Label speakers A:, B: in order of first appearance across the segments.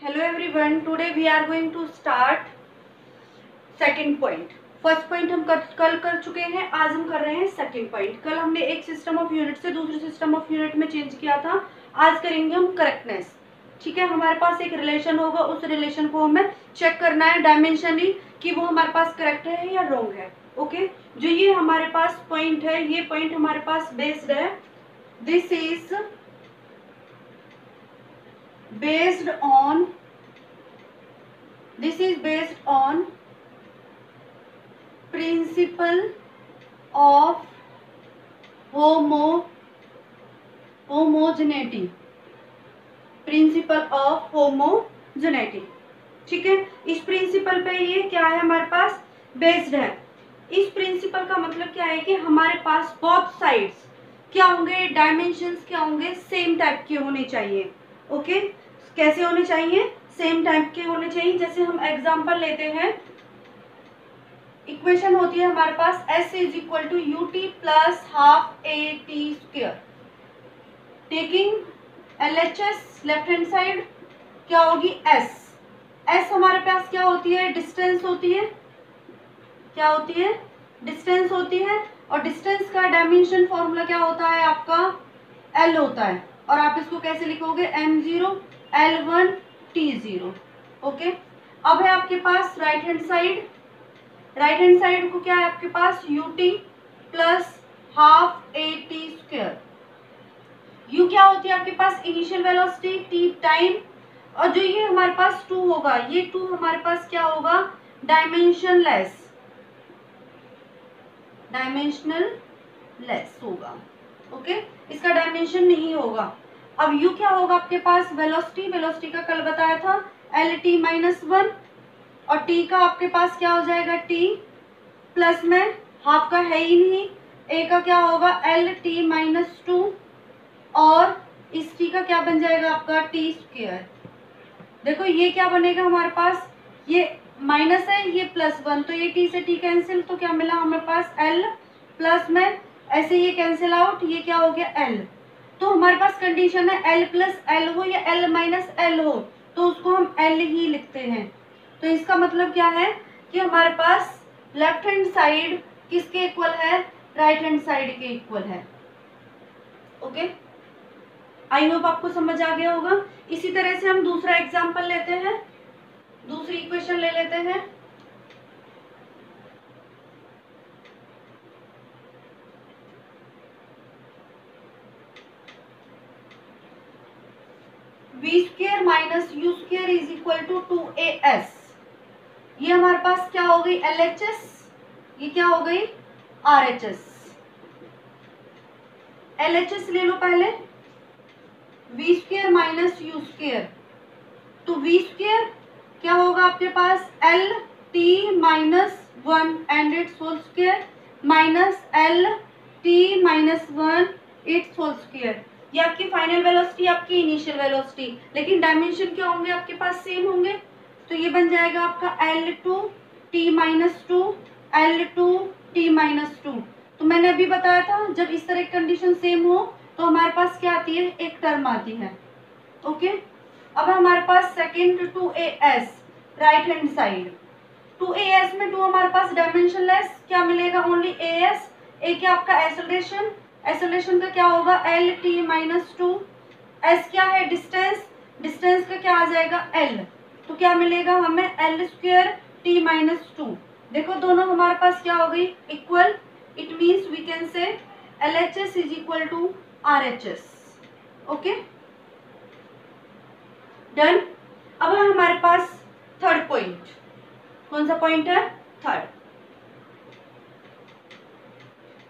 A: Hello everyone. Today we are going to start second point. First point हम कल कर चुके हैं, आज हम कर रहे हैं सेकंड पॉइंट. कल हमने एक सिस्टम ऑफ यूनिट से दूसरे सिस्टम ऑफ यूनिट में चेंज किया था. आज करेंगे हम करेक्टनेस. ठीक है, हमारे पास एक रिलेशन होगा, उस रिलेशन को हमें चेक करना है डायमेंशनली कि वो हमारे पास करेक्ट है या रॉन्ग है. ओके, जो ये हमारे पास पॉइंट है, ये पॉइंट हमारे पास बेस्ड है. This is based on principle of homogeneity. ठीक है, इस प्रिंसिपल पे ये क्या है हमारे पास बेस्ड है. इस प्रिंसिपल का मतलब क्या है कि हमारे पास बोथ साइड्स क्या होंगे, डायमेंशंस क्या होंगे, सेम टाइप के होने चाहिए. ओके, कैसे होने चाहिए, सेम टाइप के होने चाहिए. जैसे हम एग्जांपल लेते हैं, इक्वेशन होती है हमारे पास s is equal to u t plus half A T square. Taking LHS left hand side क्या होगी s हमारे पास क्या होती है, डिस्टेंस होती है. क्या होती है, डिस्टेंस होती है. और डिस्टेंस का डायमेंशन फॉर्मूला क्या होता है आपका, l होता है. और आप इसको कैसे लिखोगे, m0 l1 t0. ओके, अब है आपके पास right hand side. Right hand side को क्या है आपके पास, ut plus half A T square. u क्या होती है आपके पास, इनिशियल वेलोसिटी, t टाइम. और जो ये हमारे पास 2 होगा, ये 2 हमारे पास क्या होगा, डायमेंशनलेस होगा. ओके, इसका डायमेंशन नहीं होगा. अब u क्या होगा आपके पास, वेलोसिटी का कल बताया था lt माइनस 1. और t का आपके पास क्या हो जाएगा, t प्लस में हाफ का है ही नहीं, a का क्या होगा lt माइनस 2. और इस t का क्या बन जाएगा आपका t स्क्वायर. देखो ये क्या बनेगा हमारे पास, ये माइनस है, ये प्लस 1, तो ये t से t कैंसिल, तो क्या मिला हमारे पास l प्लस में ऐसे ये कैंसिल आउट, ये क्या हो गया l. तो हमारे पास कंडीशन है l प्लस l हो या l माइनस l हो, तो उसको हम l ही लिखते हैं. तो इसका मतलब क्या है कि हमारे पास लेफ्ट हैंड साइड किसके इक्वल है, राइट हैंड साइड के इक्वल है. ओके, आई होप आपको समझ आ गया होगा. इसी तरह से हम दूसरा एग्जांपल लेते हैं, दूसरी इक्वेशन ले लेते हैं. v square minus u square is equal to 2as. ये हमारे पास क्या हो गई LHS, ये क्या हो गई RHS. LHS ले लो पहले, v square minus u square. तो v स्क्वायर क्या होगा आपके पास, l t minus 1 and its whole square minus l t minus 1 its whole square. ये आपकी फाइनल वेलोसिटी, आपकी इनिशियल वेलोसिटी, लेकिन डायमेंशन क्या होंगे आपके पास, सेम होंगे. तो ये बन जाएगा आपका L2 t minus 2 L2 t minus 2. तो मैंने अभी बताया था जब इस तरह की कंडीशन सेम हो तो हमारे पास क्या आती है, एक टर्म आती है. ओके, अब हमारे पास second 2as right hand side. 2as में 2 हमारे पास डायमेंशनलेस, क्या मिलेगा, ओनली as. a क्या आपका एक्सेलरेशन, एक्सेलरेशन का क्या होगा lt माइनस 2. s क्या है, डिस्टेंस का क्या आ जाएगा l. तो क्या मिलेगा हमें l स्क्वायर t माइनस 2. देखो दोनों हमारे पास क्या हो गई, equal. It means we can say LHS is equal to RHS. Okay, done. अब हमारे पास थर्ड पॉइंट, कौन सा पॉइंट है,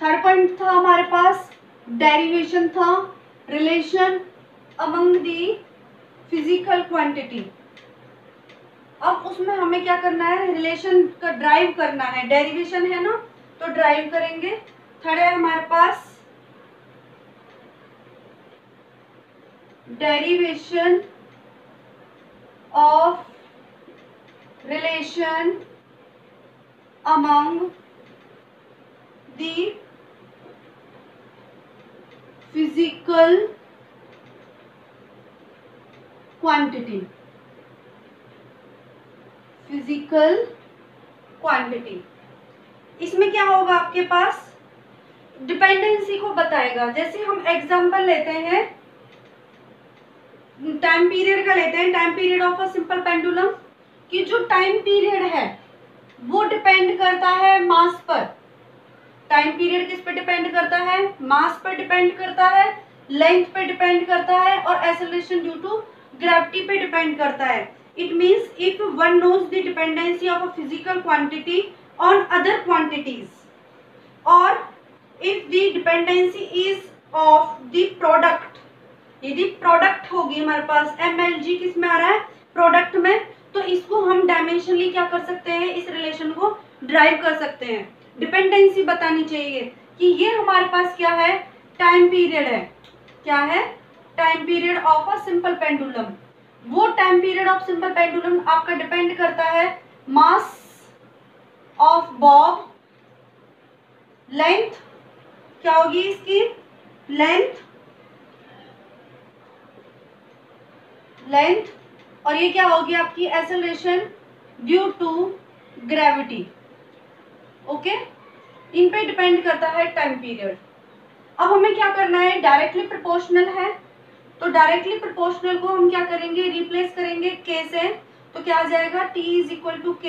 A: थर्ड पॉइंट था हमारे पास, डेरिवेशन था, relation among the physical quantity. अब उसमें हमें क्या करना है, रिलेशन का ड्राइव करना है. डेरिवेशन है ना, तो ड्राइव करेंगे. थर्ड है हमारे पास derivation of relation among the physical quantity. Physical quantity. इसमें क्या होगा आपके पास, डिपेंडेंसी को बताएगा। जैसे हम एग्जांपल लेते हैं, टाइम पीरियड का लेते हैं, time period of a simple pendulum, कि जो टाइम पीरियड है वो डिपेंड करता है मास पर। टाइम पीरियड किस पे डिपेंड करता है, मास पर डिपेंड करता है, लेंथ पे डिपेंड करता है और एक्सेलरेशन ड्यू टू ग्रेविटी पे डिपेंड करता है। It means if one knows the dependency of a physical quantity on other quantities, और if the dependency is of the product, यदि प्रोडक्ट होगी हमारे पास, mlg किस में आ रहा है, प्रोडक्ट में, तो इसको हम डायमेंशनली क्या कर सकते हैं, इस रिलेशन को ड्राइव कर सकते हैं। डिपेंडेंसी बतानी चाहिए कि ये हमारे पास क्या है, टाइम पीरियड है। क्या है, time period of a simple pendulum. वो time period of simple pendulum आपका डिपेंड करता है मास ऑफ बॉब, लेंथ क्या होगी इसकी, लेंथ, और ये क्या होगी आपकी acceleration due to gravity. Okay, इन पे डिपेंड करता है टाइम पीरियड। अब हमें क्या करना है, डायरेक्टली प्रोपोर्शनल है, तो डायरेक्टली प्रोपोर्शनल को हम क्या करेंगे, रिप्लेस करेंगे k से, तो क्या आ जाएगा, t is equal to k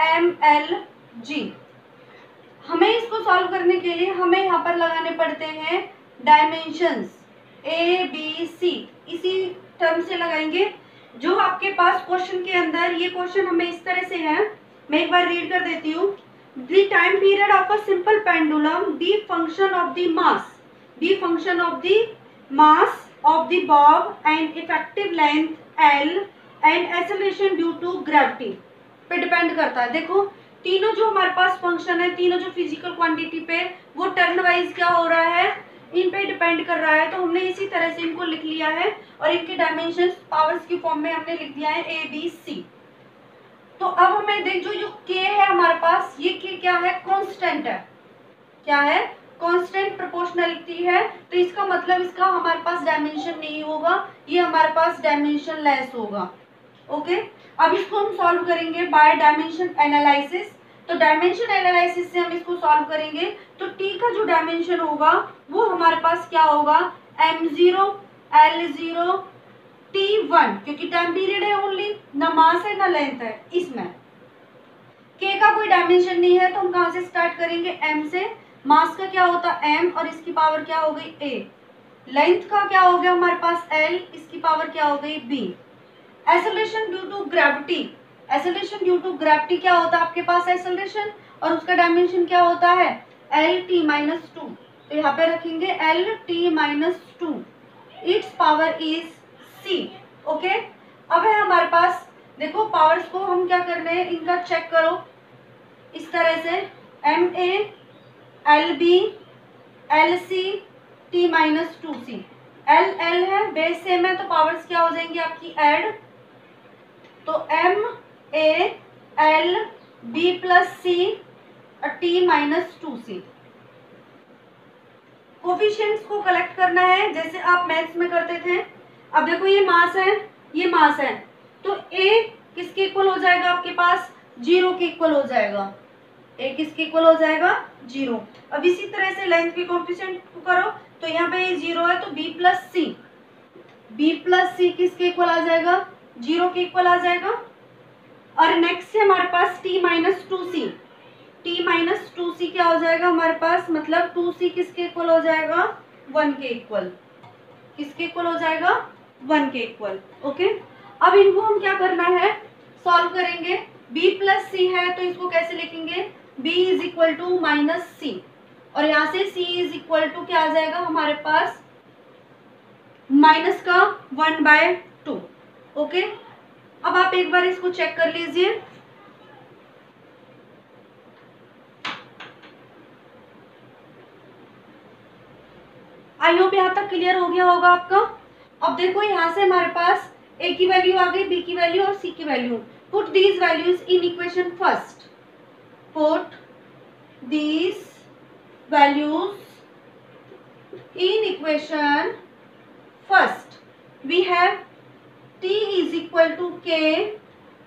A: mlg। हमें इसको सॉल्व करने के लिए हमें यहाँ पर लगाने पड़ते हैं डायमेंशंस a b c, इसी टर्म से लगाएंगे जो आपके पास क्वेश्चन के अंदर, ये क्वेश्चन हमें इस तरह से है, मैं एक बार रीड कर देती हूँ। The time period of a simple pendulum, the function of the mass, the function of the mass of the bob and effective length l and acceleration due to gravity पे डिपेंड करता है। देखो तीनों जो हमारे पास फंक्शन है, तीनों जो फिजिकल क्वांटिटी पे, वो टर्न वाइज क्या हो रहा है, इन पे डिपेंड कर रहा है। तो हमने इसी तरह से इनको लिख लिया है और इनके डायमेंशंस पावर्स की फॉर्म में हमने लिख दिया है a b c। तो अब हमें देख, जो k है हमारे पास, ये k क्या है, कांस्टेंट है। क्या है, कांस्टेंट प्रोपोर्शनलिटी है, तो इसका मतलब इसका हमारे पास डायमेंशन नहीं होगा, ये हमारे पास डायमेंशन लेस होगा। ओके, अब इसको हम सॉल्व करेंगे बाय डायमेंशन एनालिसिस। तो डायमेंशन एनालिसिस से हम इसको सॉल्व करेंगे, तो t का जो डायमेंशन होगा वो हमारे पास क्या होगा, m0 l0 t1, क्योंकि टाइम पीरियड है ओनली, ना मास है ना लेंथ है इसमें। k का कोई डायमेंशन नहीं है, तो हम कहाँ से स्टार्ट करेंगे, m से। मास का क्या होता है m, और इसकी पावर क्या हो गई a। लेंथ का क्या हो गया हमारे पास l, इसकी पावर क्या हो गई b। Acceleration due to gravity, acceleration due to gravity क्या होता है आपके पास, एक्सेलरेशन, और उसका डायमेंशन क्या होता है, एल टी माइनस टू। तो यहाँ पे रखेंगे L T minus two, its power is c. Okay, अब है हमारे पास, देखो पावर्स को हम क्या कर रहे हैं, इनका चेक करो इस तरह से, M a L b L c T minus two c. L L है, बेस सेम है, तो पावर्स क्या हो जाएंगी आपकी ऐड, तो M a L b plus c T minus two c. Coefficients को कलेक्ट करना है जैसे आप मैथ्स में करते थे। अब देखो ये मास है, ये मास है, तो ए किसके इक्वल हो जाएगा आपके पास, 0 के इक्वल हो जाएगा। ए किसके इक्वल हो जाएगा, 0। अब इसी तरह से लेंथ के कोफिशिएंट को करो, तो यहाँ पे ये 0 है, तो b प्लस सी किसके इक्वल आ जाएगा, 0 के इक्वल आ जाएगा। और नेक्स्ट है हमारे पास t माइनस टू सी, t माइनस टू सी क्या हो जाएगा हमारे पास, मतलब 2c किसके इक्वल हो जाएगा, 1 के इक्वल। किसके इक्वल हो जाएगा, 1 के इक्वल। ओके, अब इनको हम क्या करना है, सॉल्व करेंगे। b प्लस सी है, तो इसको कैसे लिखेंगे, b is equal to minus C, और यहाँ से c इज इक्वल टू क्या आ जाएगा हमारे पास, माइनस का 1/2। ओके, अब आप एक बार इसको चेक कर लीजिए। आई होप यहाँ तक क्लियर हो गया होगा आपका। अब देखो यहाँ से हमारे पास a की वैल्यू आ गई, b की वैल्यू और c की value. Put these values in equation first, put these values in equation first. We have t is equal to k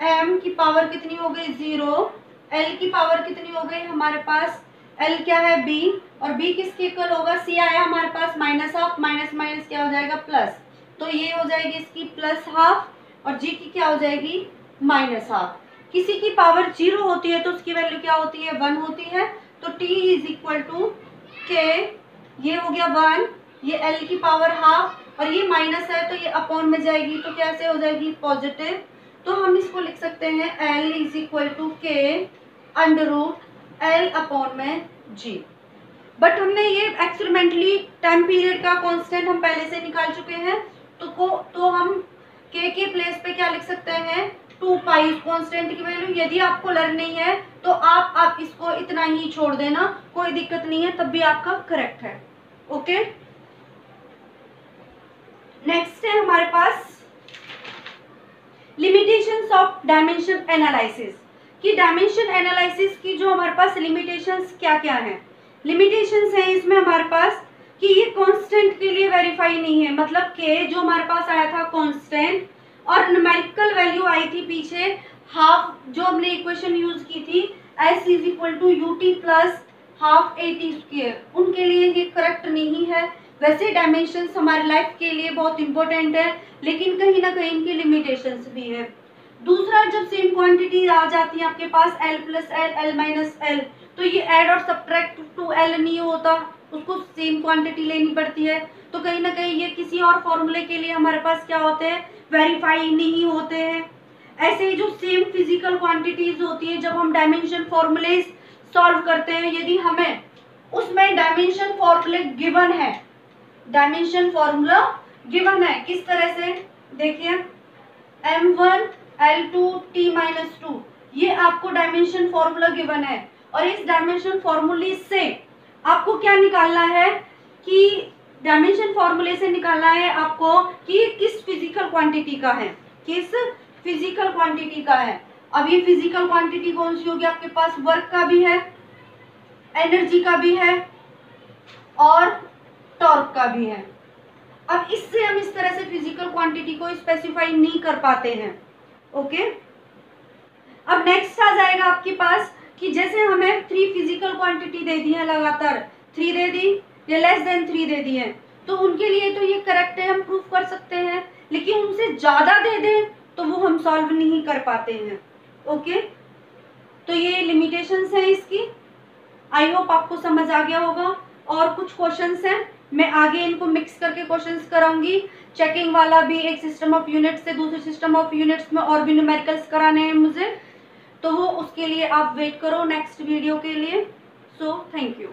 A: m की पावर कितनी हो गई 0, l की पावर कितनी हो गई हमारे पास, l क्या है b, और b किसके इक्वल होगा, c आया हमारे पास माइनस हाफ, माइनस माइनस क्या हो जाएगा प्लस, तो ये हो जाएगी इसकी प्लस हाफ, और g की क्या हो जाएगी माइनस हाफ। किसी की पावर 0 होती है तो उसकी वैल्यू क्या होती है 1 होती है, तो t is equal to k, ये हो गया 1, ये l की पावर हाफ, और ये माइनस है तो ये अपॉन में जाएगी तो कैसे हो जाएगी पॉजिटिव, तो हम इसको लिख सकते हैं l इज इक्वल टू के अंडर रूट l अपॉन में g। बट हमने ये एक्सपेरिमेंटली टाइम पीरियड का कांस्टेंट हम पहले से निकाल चुके हैं, तो हम k के प्लेस पे क्या लिख सकते हैं 2 पाई कांस्टेंट की वैल्यू। यदि आपको लर्न है तो आप इसको इतना ही छोड़ देना, कोई दिक्कत नहीं है, तब भी आपका करेक्ट है। ओके, नेक्स्ट है हमारे पास लिमिटेशंस ऑफ डायमेंशन एनालिसिस, कि डायमेंशन एनालिसिस की जो हमारे पास लिमिटेशंस क्या क्या हैं। लिमिटेशंस है इसमें हमारे पास कि ये कांस्टेंट के लिए वेरीफाई नहीं है, मतलब के जो हमारे पास आया था कांस्टेंट और न्यूमेरिकल वैल्यू आई थी पीछे हाफ, जो हमने इक्वेशन यूज की थी s is equal to u t plus half A t square, उनके लिए ये करेक्ट नहीं है। वैसे डायमेंशंस हमारे लाइफ के लिए बहुत इंपॉर्टेंट है, लेकिन कहीं ना कहीं इनकी लिमिटेशंस भी है। दूसरा, जब सेम क्वांटिटी आ जाती है आपके पास l plus L, L minus L, तो ये ऐड और सब्ट्रैक्ट टू एल नहीं होता, उसको सेम क्वांटिटी लेनी पड़ती है, तो कहीं ना कहीं ये किसी और फॉर्मूले के लिए हमारे पास क्या होते हैं वेरीफाई नहीं होते हैं। ऐसे ही जो सेम फिजिकल क्वांटिटीज होती है, जब हम डायमेंशन फॉर्मूले सॉल्व करते हैं, यदि हमें उसमें डायमेंशन फॉर्मूले गिवन है, डायमेंशन फॉर्मूला गिवन है किस तरह से, देखिए m1 l2 t माइनस 2, ये आपको डायमेंशन फॉर्मूला गिवन है, और इस डायमेंशन फॉर्मूले से आपको क्या निकालना है कि डायमेंशन फॉर्मूले से निकालना है आपको कि किस फिजिकल क्वांटिटी का है, किस फिजिकल क्वांटिटी का है। अब ये फिजिकल क्वांटिटी कौन सी होगी, आपके पास वर्क का भी है, एनर्जी का भी है और टॉर्क का भी है। अब इससे हम इस तरह से फिजिकल क्वांटिटी को स्पेसिफाई नहीं कर पाते हैं। ओके, अब नेक्स्ट आ जाएगा आपके पास कि जैसे हमें 3 फिजिकल क्वांटिटी दे दी है, लगातार 3 दे दी या लेस देन 3 दे दी है, तो उनके लिए तो ये करेक्ट है, हम प्रूफ कर सकते हैं, लेकिन उनसे ज्यादा दे दें तो वो हम सॉल्व नहीं कर पाते हैं। ओके, तो ये लिमिटेशंस है इसकी। आई होप आपको समझ आ गया होगा। और कुछ क्वेश्चंस हैं, मैं आगे इनको मिक्स करके क्वेश्चंस कराऊंगी। चेकिंग वाला भी एक सिस्टम ऑफ यूनिट्स से दूसरे सिस्टम ऑफ यूनिट्स में और भी न्यूमेरिकल्स कराने हैं मुझे, तो वो उसके लिए आप वेट करो नेक्स्ट वीडियो के लिए। So thank you.